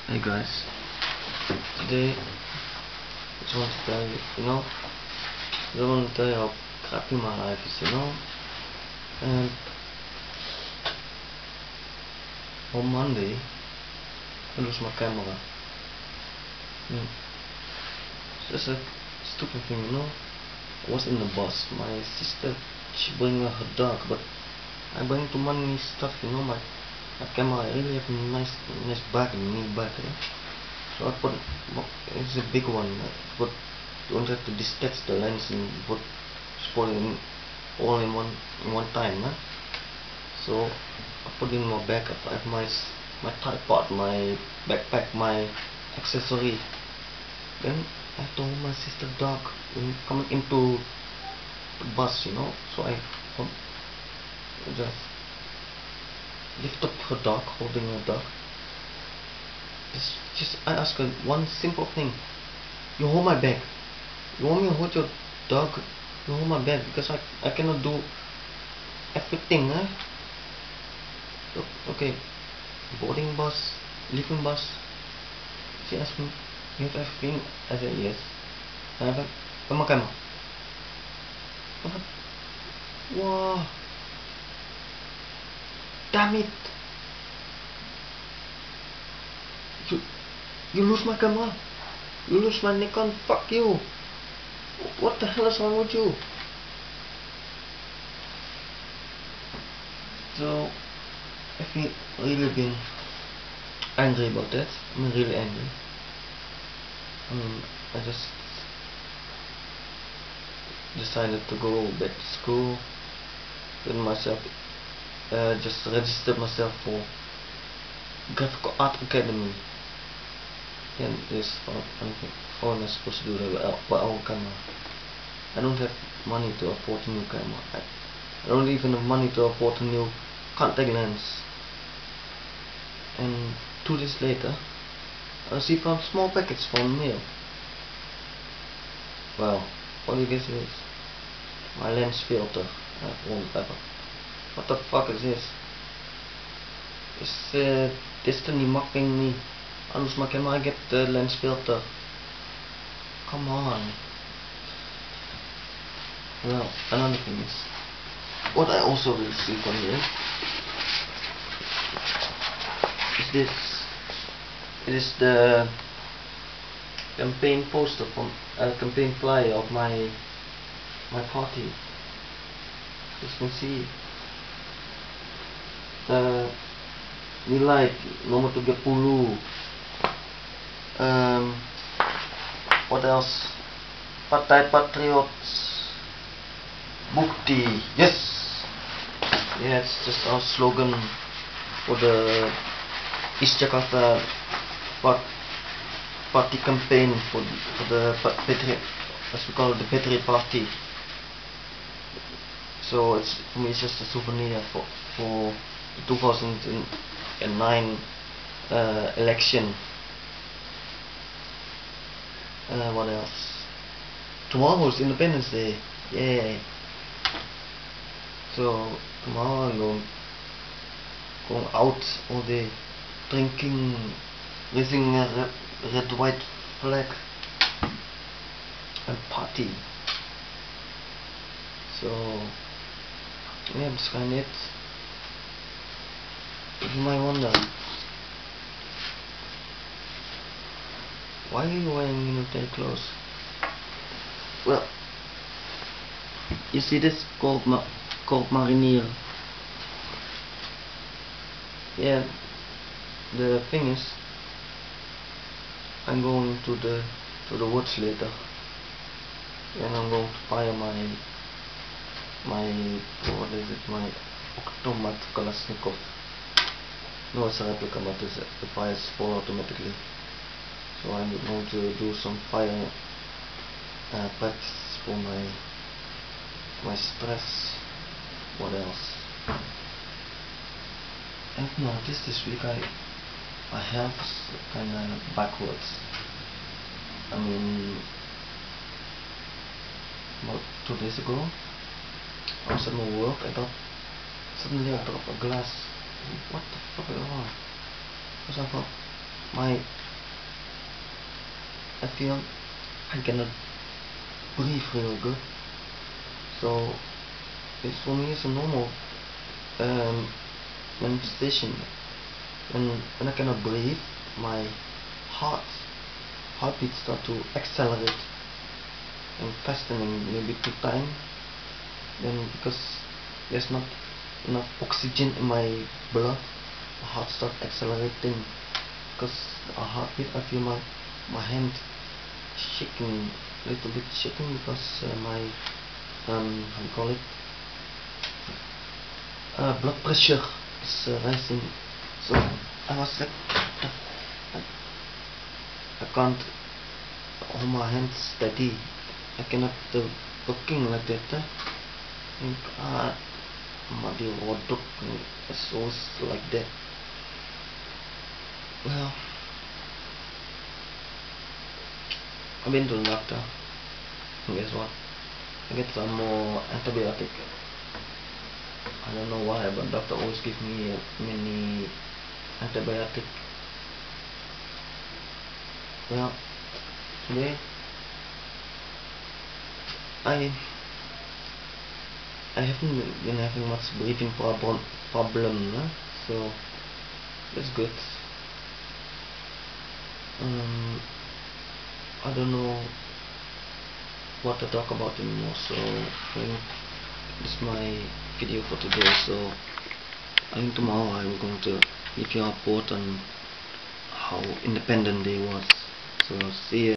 Hey guys, today I just want to tell you, I just want to tell you how crappy my life is, and on Monday I lose my camera. It's just a stupid thing, I was in the bus, my sister, she bring her dog, but I bring too many stuff, my camera. I really have a nice bag, new bag, So I put, it's a big one, but don't have to detach the lens and put spoiling all in one time, So I put in my backup. I have my tripod, my backpack, my accessory. Then I told my sister dog coming into the bus, So I just lift up her dog, holding her dog. Just I ask her one simple thing. You hold my bag. You want me to hold your dog? You hold my bag because I cannot do everything, Okay, boarding bus, leaving bus. She asked me, you have everything? I said yes. I have my camera. Wow. Damn it. You lose my camera. You lose my Nikon. Fuck you. What the hell is wrong with you? So I feel really been angry about that. I'm really angry. I just decided to go back to school, get myself, just registered myself for Graphical Art Academy. And this phone is supposed to do that by our camera. I don't have money to afford a new camera. I don't even have money to afford a new contact lens. And 2 days later, I received a small package from mail. Well, what do you guess it is? My lens filter. Wallpaper. What the fuck is this? Is Destiny mocking me? I lose my camera, I get the lens filter. Come on. Well, another thing is, what I also received from you is this. It is the campaign poster from campaign flyer of my party. As you can see, nilai nomor 30. What else? Partai Patriots Bukti. Yes. Yeah, it's just our slogan for the East Jakarta party campaign for the Patriot, as we call it, the Patriot Party. So it's, for me, it's just a souvenir for the 2009 election. What else? Tomorrow is Independence Day. Yay! So tomorrow I'm going out all day, drinking, raising a red white flag, and party. So yeah, that's kind of it. You might wonder, why are you wearing military clothes? Well, you see this Colt Marinier. Yeah, the thing is, I'm going to the woods later, and I'm going to fire my what is it? My automat Kalashnikov. No, it's a replica, but it fires full automatically. So I'm going to do some fire practice for my stress. What else? I've noticed this week my health is kinda backwards. I mean, about 2 days ago, I was at my work. Suddenly I dropped a glass. What the fuck is wrong? Because I thought my I feel I cannot breathe real good. So it's for me it's a normal um, manifestation. When I cannot breathe, my heart heartbeat start to accelerate and fastening maybe 2 times. Then because there's not enough oxygen in my blood, the heart start accelerating. Because a heartbeat, I feel my hand shaking, a little bit shaking because my how you call it, blood pressure is rising. So I was like, I can't hold my hands steady. I cannot working like that. And mati rodok, it's always like that. Well, I've been to the doctor. And guess what? I get some more antibiotic. I don't know why, but doctor always give me many antibiotic. Well, today I haven't been having much breathing problem, so that's good. I don't know what to talk about anymore, so I think this is my video for today. So I think tomorrow I'm going to give you a report on how independent they was. So see ya.